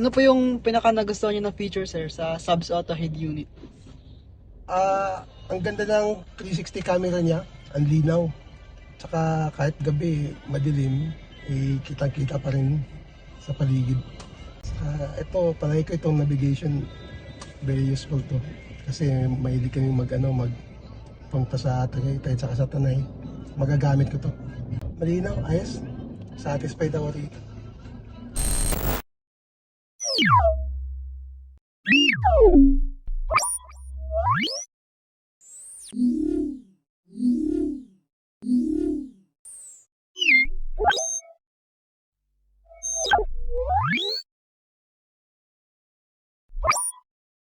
Ano po yung pinaka nagustuhan niyo na feature, sir, sa Subs Auto Head Unit? Ang ganda ng 360 camera niya, ang linaw. Tsaka kahit gabi, madilim, kitang-kita pa rin sa paligid. Saka ito, palagi ko itong navigation, very useful to. Kasi mahilig kami magpunta sa Tagaytay tsaka sa Tanay. Magagamit ko to. Malinaw, ayos. Satisfied ako rito.